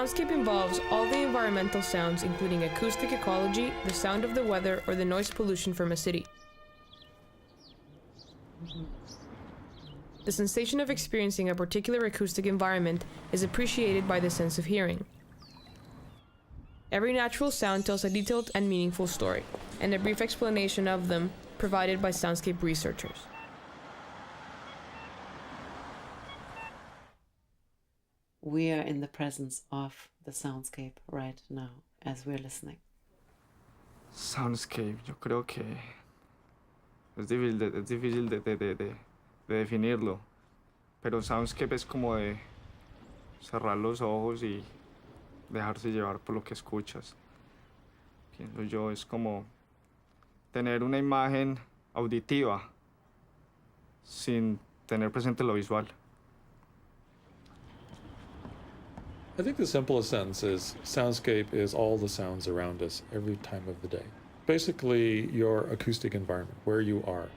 soundscape involves all the environmental sounds, including acoustic ecology, the sound of the weather, or the noise pollution from a city. The sensation of experiencing a particular acoustic environment is appreciated by the sense of hearing. Every natural sound tells a detailed and meaningful story, and a brief explanation of them provided by soundscape researchers. We are in the presence of the soundscape right now as we're listening. Soundscape, yo creo que es difícil de definirlo, pero soundscape es como de cerrar los ojos y dejarse llevar por lo que escuchas. Pienso yo, es como tener una imagen auditiva sin tener presente lo visual. I think the simplest sentence is soundscape is all the sounds around us every time of the day. Basically, your acoustic environment, where you are.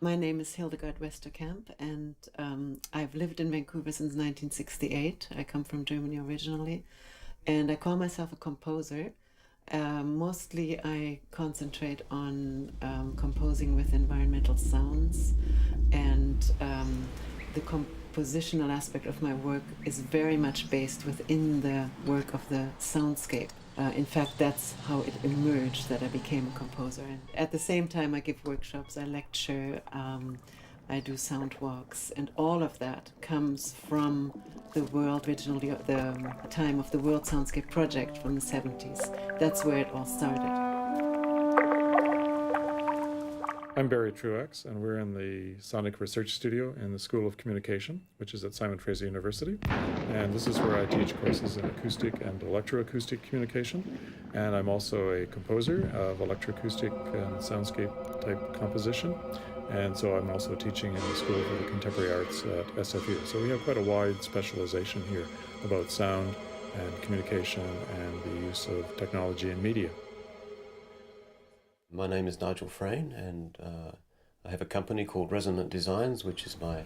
My name is Hildegard Westerkamp, and I've lived in Vancouver since 1968. I come from Germany originally, and I call myself a composer. Mostly I concentrate on composing with environmental sounds, and the compositional aspect of my work is very much based within the work of the soundscape. In fact, that's how it emerged that I became a composer. And at the same time, I give workshops, I lecture, I do sound walks, and all of that comes from the world, originally the time of the World Soundscape Project from the 70s. That's where it all started. I'm Barry Truex, and we're in the Sonic Research Studio in the School of Communication, which is at Simon Fraser University. And this is where I teach courses in acoustic and electroacoustic communication. And I'm also a composer of electroacoustic and soundscape type composition. And so I'm also teaching in the School for the Contemporary Arts at SFU. So we have quite a wide specialization here about sound and communication and the use of technology and media. My name is Nigel Frayne, and I have a company called Resonant Designs, which is my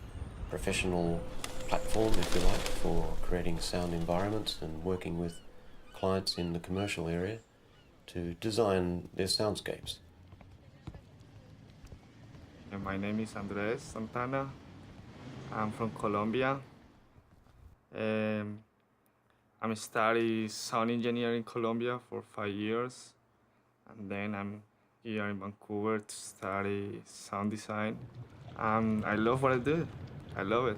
professional platform, if you like, for creating sound environments and working with clients in the commercial area to design their soundscapes. My name is Andres Santana. I'm from Colombia. I'm studying sound engineering in Colombia for 5 years, and then I'm here in Vancouver to study sound design. I love what I do. I love it.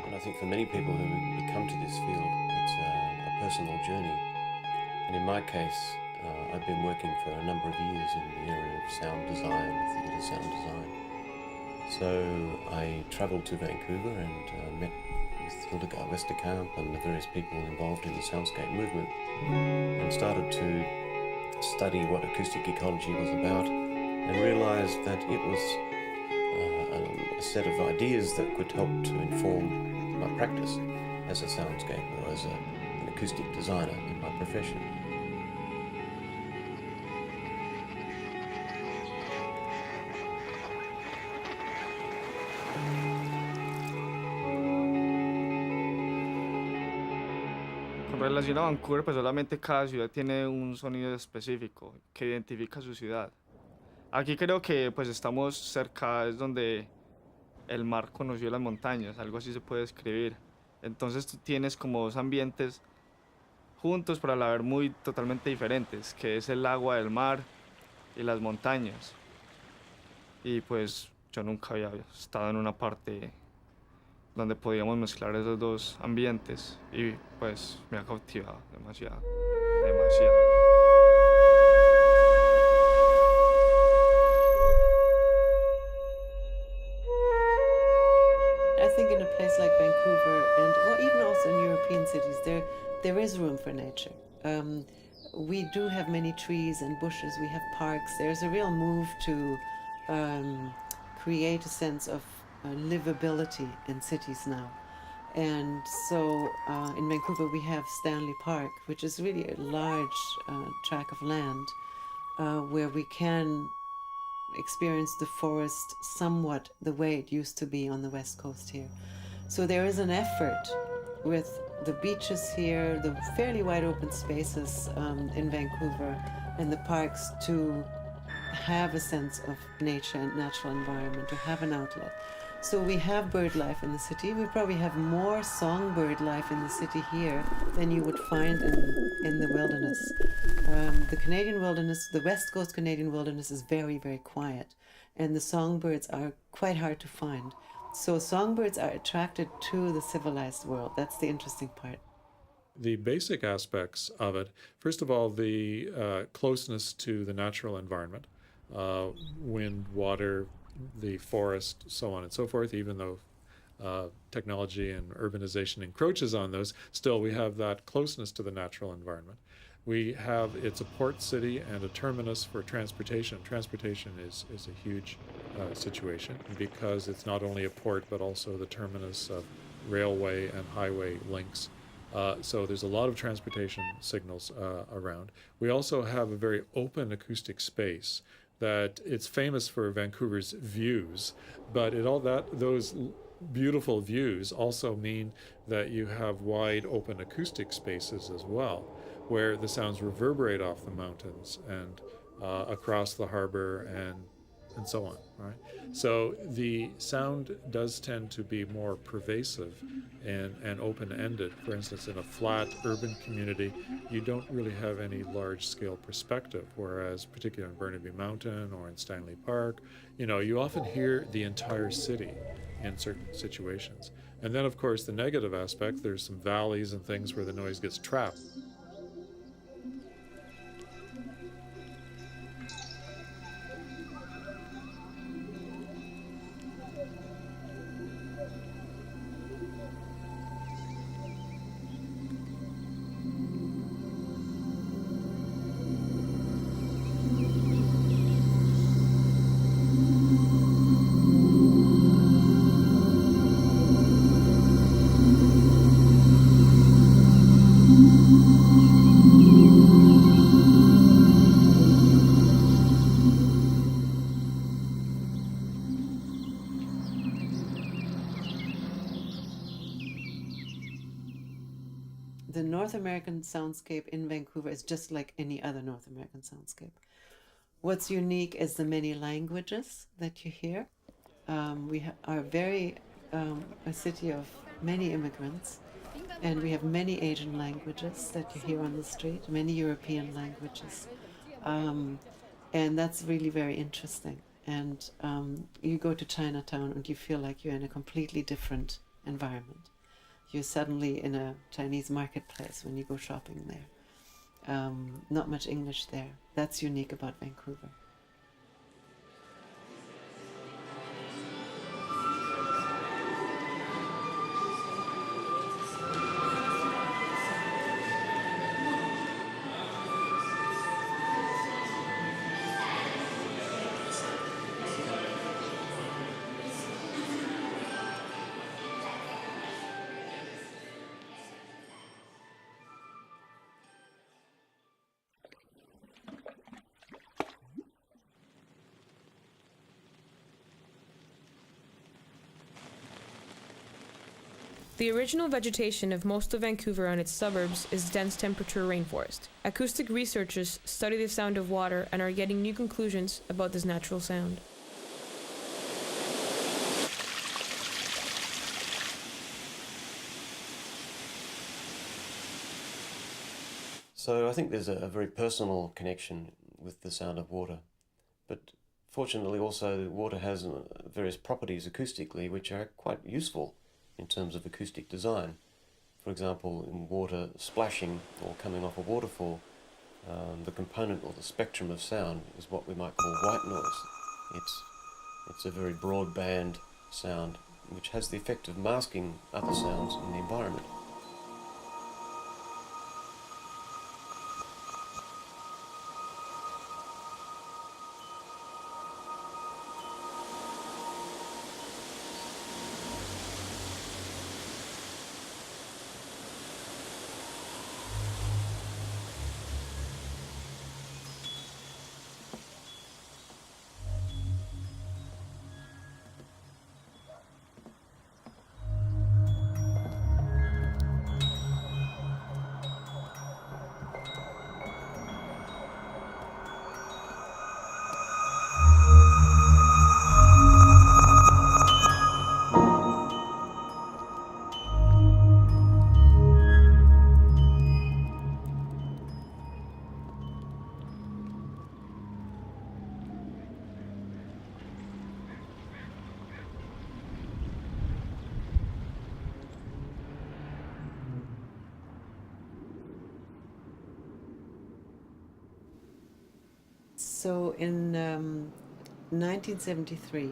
And I think for many people who come to this field, it's a personal journey. And in my case, I've been working for a number of years in the area of sound design, theatre sound design. So I travelled to Vancouver and met with Hildegard Westerkamp and the various people involved in the soundscape movement, and started to study what acoustic ecology was about, and realised that it was a set of ideas that could help to inform my practice as a soundscape or as an acoustic designer in my profession. Con relación a Vancouver, pues solamente cada ciudad tiene un sonido específico que identifica su ciudad. Aquí creo que pues estamos cerca, es donde el mar conoció las montañas, algo así se puede describir. Entonces tú tienes como dos ambientes juntos, pero a la vez muy totalmente diferentes, que es el agua del mar y las montañas. Y pues yo nunca había estado en una parte donde podíamos mezclar esos dos ambientes y pues me ha cautivado demasiado, demasiado. I think in a place like Vancouver, and or even also in European cities, there is room for nature. we do have many trees and bushes. We have parks. There's a real move to create a sense of livability in cities now. And so in Vancouver we have Stanley Park, which is really a large tract of land where we can experience the forest somewhat the way it used to be on the west coast here. So there is an effort with the beaches here, the fairly wide open spaces in Vancouver, and the parks to have a sense of nature and natural environment, to have an outlet. So we have bird life in the city. We probably have more songbird life in the city here than you would find in the wilderness. The Canadian wilderness, the West Coast Canadian wilderness is very, very quiet, and the songbirds are quite hard to find. So songbirds are attracted to the civilized world. That's the interesting part. The basic aspects of it, first of all, the closeness to the natural environment, wind, water, the forest, so on and so forth, even though technology and urbanization encroaches on those, still we have that closeness to the natural environment. It's a port city and a terminus for transportation. Transportation is a huge situation because it's not only a port but also the terminus of railway and highway links. So there's a lot of transportation signals around. We also have a very open acoustic space that it's famous for Vancouver's views, but those beautiful views also mean that you have wide open acoustic spaces as well, where the sounds reverberate off the mountains and across the harbor and so on, right? So the sound does tend to be more pervasive and open-ended. For instance, in a flat urban community, you don't really have any large-scale perspective, whereas particularly in Burnaby Mountain or in Stanley Park, you often hear the entire city in certain situations. And then, of course, the negative aspect, there's some valleys and things where the noise gets trapped. The North American soundscape in Vancouver is just like any other North American soundscape. What's unique is the many languages that you hear. We are a city of many immigrants, and we have many Asian languages that you hear on the street, many European languages. And that's really very interesting. And you go to Chinatown and you feel like you're in a completely different environment. You're suddenly in a Chinese marketplace when you go shopping there. Not much English there. That's unique about Vancouver. The original vegetation of most of Vancouver and its suburbs is dense temperature rainforest. Acoustic researchers study the sound of water and are getting new conclusions about this natural sound. So I think there's a very personal connection with the sound of water. But fortunately also water has various properties acoustically which are quite useful in terms of acoustic design. For example, in water splashing or coming off a waterfall, the component or the spectrum of sound is what we might call white noise. It's a very broad band sound which has the effect of masking other sounds in the environment. So in 1973,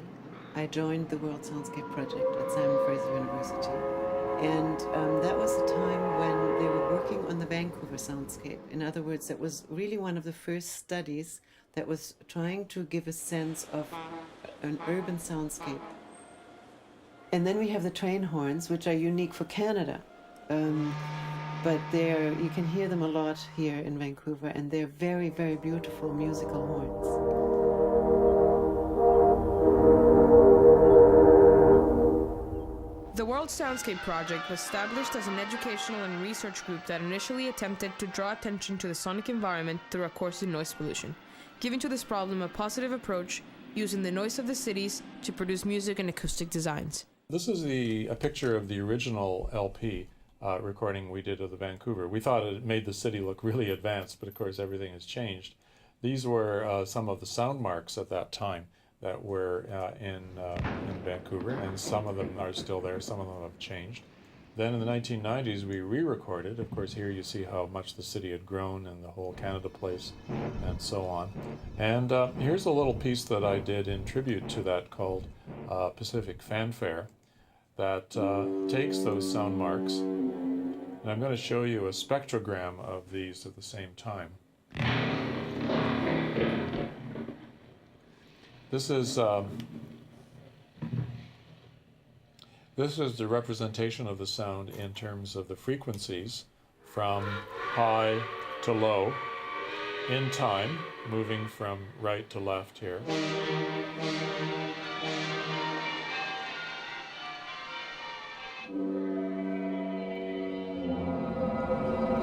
I joined the World Soundscape project at Simon Fraser University. And that was the time when they were working on the Vancouver Soundscape. In other words, that was really one of the first studies that was trying to give a sense of an urban soundscape. And then we have the train horns, which are unique for Canada. But you can hear them a lot here in Vancouver, and they're very, very beautiful musical horns. The World Soundscape Project was established as an educational and research group that initially attempted to draw attention to the sonic environment through a course in noise pollution, giving to this problem a positive approach, using the noise of the cities to produce music and acoustic designs. This is a picture of the original LP recording we did of the Vancouver. We thought it made the city look really advanced, but of course everything has changed. These were some of the sound marks at that time that were in Vancouver, and some of them are still there, some of them have changed. Then in the 1990s we re-recorded. Of course here you see how much the city had grown and the whole Canada Place and so on. And here's a little piece that I did in tribute to that called Pacific Fanfare that takes those sound marks, and I'm going to show you a spectrogram of these at the same time. This is the representation of the sound in terms of the frequencies from high to low in time, moving from right to left here.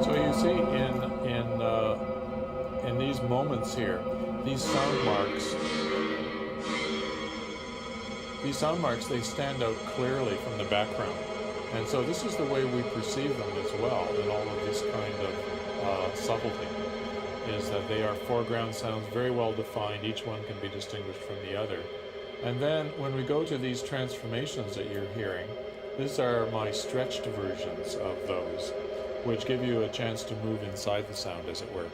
So you see in these moments here, these sound marks, they stand out clearly from the background. And so this is the way we perceive them as well in all of this kind of subtlety, is that they are foreground sounds, very well defined. Each one can be distinguished from the other. And then when we go to these transformations that you're hearing, these are my stretched versions of those, which give you a chance to move inside the sound, as it were.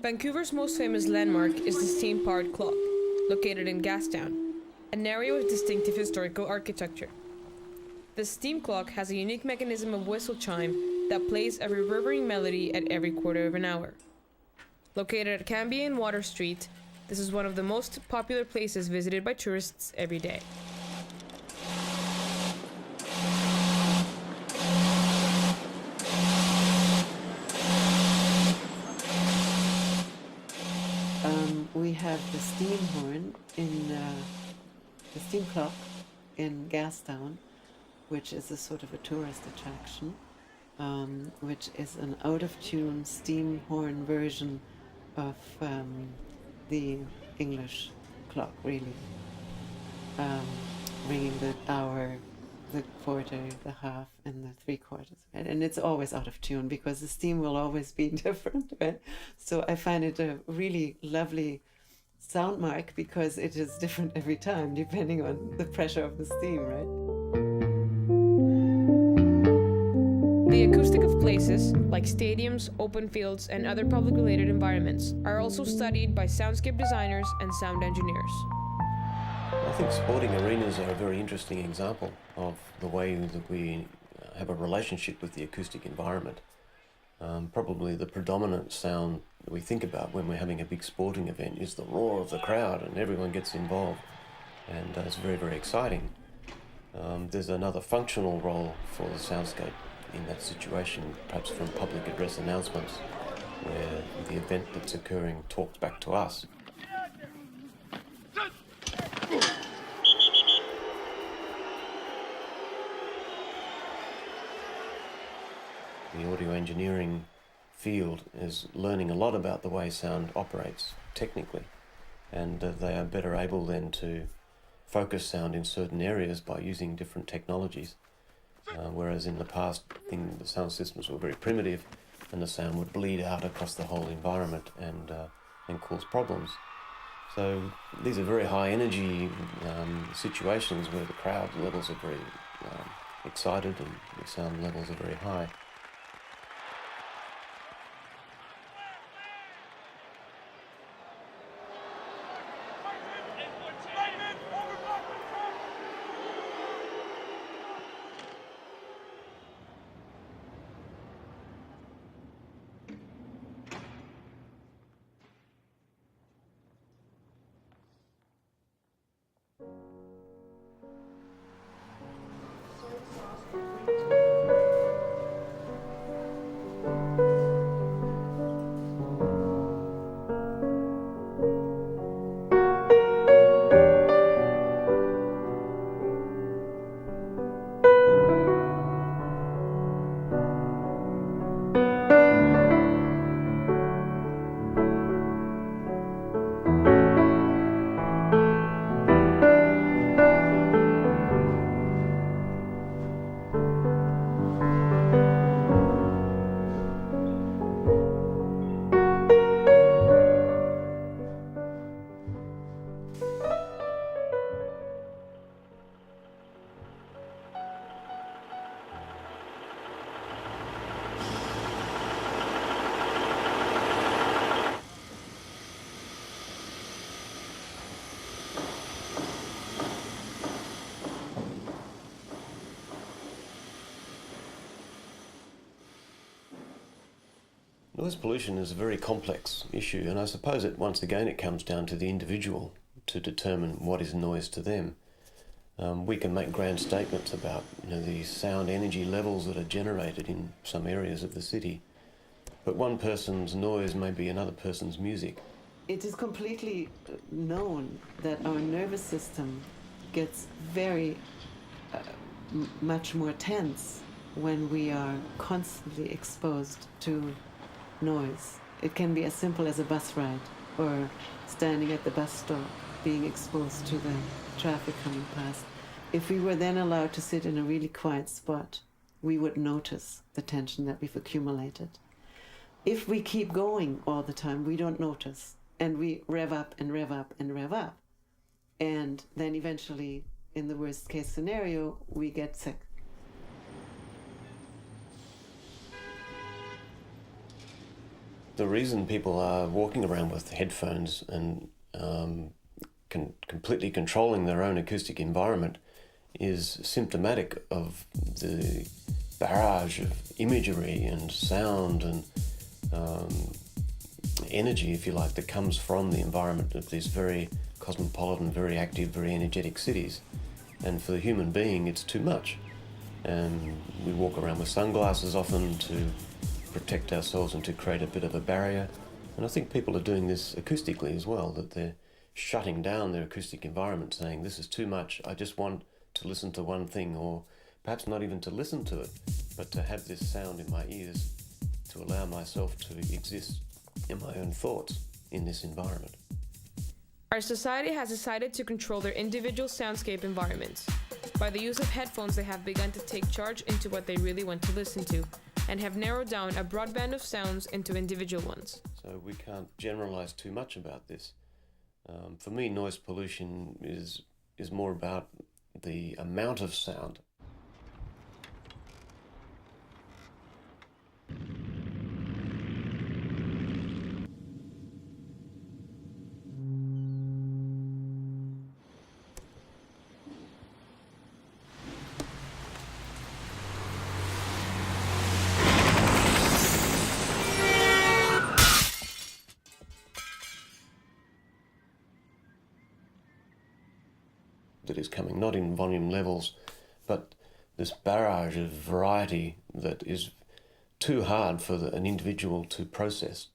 Vancouver's most famous landmark is the steam-powered clock, located in Gastown, an area with distinctive historical architecture. The steam clock has a unique mechanism of whistle chime that plays a reverberating melody at every quarter of an hour. Located at Cambie and Water Street, this is one of the most popular places visited by tourists every day. We have the steam horn in the steam clock in Gastown, which is a sort of a tourist attraction, which is an out-of-tune steam horn version of the English clock, really, ringing the hour, the quarter, the half, and the three quarters, right? And it's always out of tune because the steam will always be different, right? So I find it a really lovely sound mark because it is different every time depending on the pressure of the steam, right? The acoustic of places, like stadiums, open fields, and other public-related environments, are also studied by soundscape designers and sound engineers. I think sporting arenas are a very interesting example of the way that we have a relationship with the acoustic environment. Probably the predominant sound that we think about when we're having a big sporting event is the roar of the crowd, and everyone gets involved, and it's very, very exciting. There's another functional role for the soundscape in that situation, perhaps from public address announcements, where the event that's occurring talks back to us. The audio engineering field is learning a lot about the way sound operates technically, and they are better able then to focus sound in certain areas by using different technologies, whereas in the past the sound systems were very primitive and the sound would bleed out across the whole environment and cause problems. So these are very high energy situations where the crowd levels are very excited and the sound levels are very high. Noise pollution is a very complex issue, and I suppose once again it comes down to the individual to determine what is noise to them. We can make grand statements about the sound energy levels that are generated in some areas of the city, but one person's noise may be another person's music. It is completely known that our nervous system gets very much more tense when we are constantly exposed to noise. It can be as simple as a bus ride or standing at the bus stop, being exposed to the traffic coming past. If we were then allowed to sit in a really quiet spot, we would notice the tension that we've accumulated. If we keep going all the time, we don't notice, and we rev up and rev up and rev up. And then eventually, in the worst case scenario, we get sick. The reason people are walking around with headphones and completely controlling their own acoustic environment is symptomatic of the barrage of imagery and sound and energy, if you like, that comes from the environment of these very cosmopolitan, very active, very energetic cities. And for the human being, it's too much. And we walk around with sunglasses often to protect ourselves and to create a bit of a barrier. And I think people are doing this acoustically as well, that they're shutting down their acoustic environment, saying this is too much, I just want to listen to one thing, or perhaps not even to listen to it, but to have this sound in my ears to allow myself to exist in my own thoughts in this environment. Our society has decided to control their individual soundscape environments. By the use of headphones, they have begun to take charge into what they really want to listen to, and have narrowed down a broad band of sounds into individual ones. So we can't generalize too much about this. For me, noise pollution is more about the amount of sound. That is coming, not in volume levels, but this barrage of variety that is too hard for an individual to process.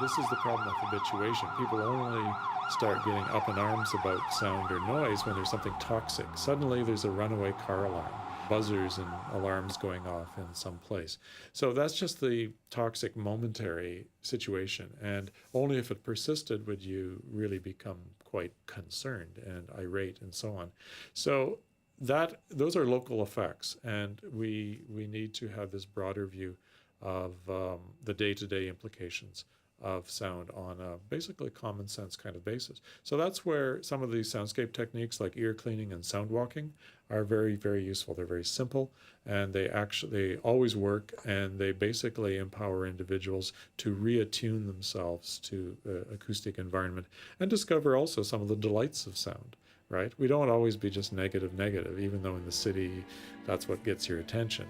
This is the problem with habituation. People only start getting up in arms about sound or noise when there's something toxic. Suddenly there's a runaway car alarm, buzzers and alarms going off in some place. So that's just the toxic momentary situation. And only if it persisted would you really become quite concerned and irate and so on. So those are local effects, and we need to have this broader view of the day-to-day implications of sound on a basically common sense kind of basis. So that's where some of these soundscape techniques like ear cleaning and sound walking are very, very useful. They're very simple, and they always work, and they basically empower individuals to reattune themselves to acoustic environment and discover also some of the delights of sound. Right? We don't always be just negative, even though in the city that's what gets your attention.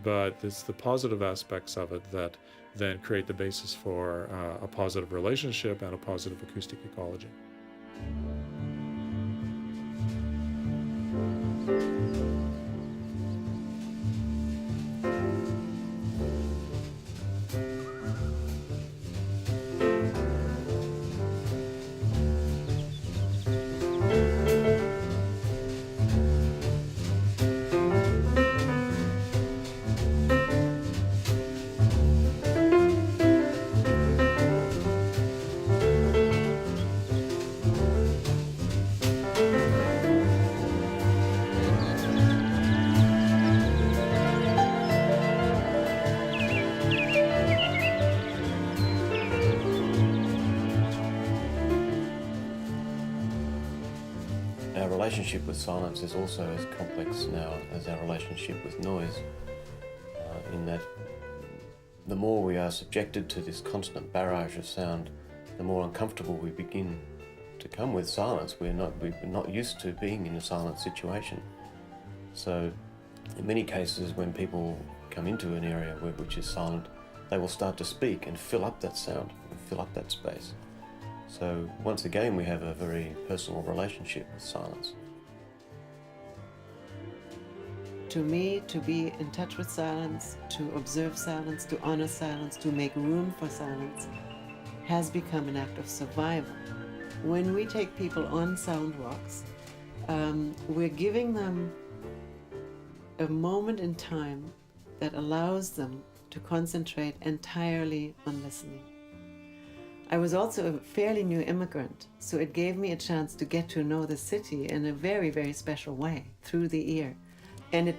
But it's the positive aspects of it that then create the basis for a positive relationship and a positive acoustic ecology. Our relationship with silence is also as complex now as our relationship with noise, in that the more we are subjected to this constant barrage of sound, the more uncomfortable we begin to come with silence. We're not used to being in a silent situation. So in many cases when people come into an area which is silent, they will start to speak and fill up that sound and fill up that space. So once again, we have a very personal relationship with silence. To me, to be in touch with silence, to observe silence, to honor silence, to make room for silence, has become an act of survival. When we take people on sound walks, we're giving them a moment in time that allows them to concentrate entirely on listening. I was also a fairly new immigrant, so it gave me a chance to get to know the city in a very, very special way, through the ear. And it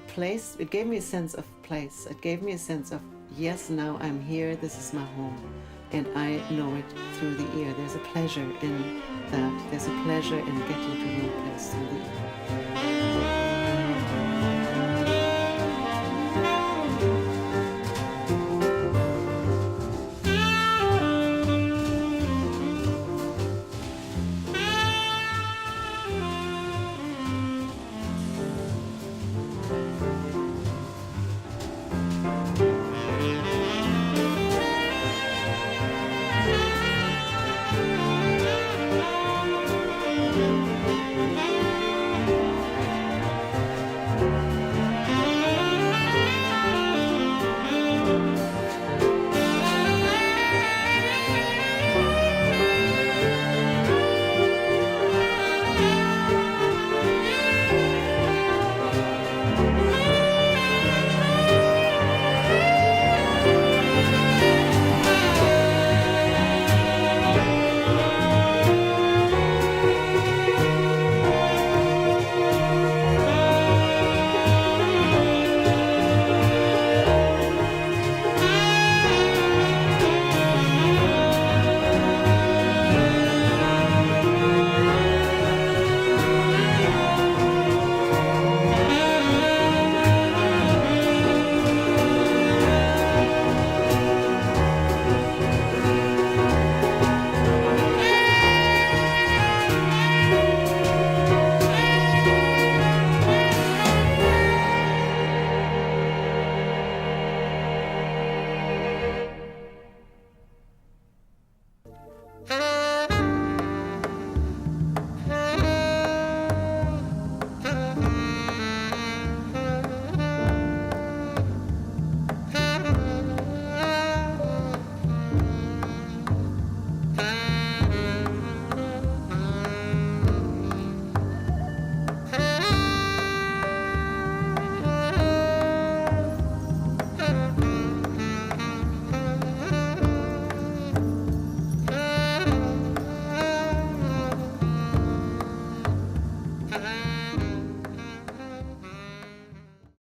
gave me a sense of place. It gave me a sense of, yes, now I'm here, this is my home, and I know it through the ear. There's a pleasure in that. There's a pleasure in getting to know a place through the ear.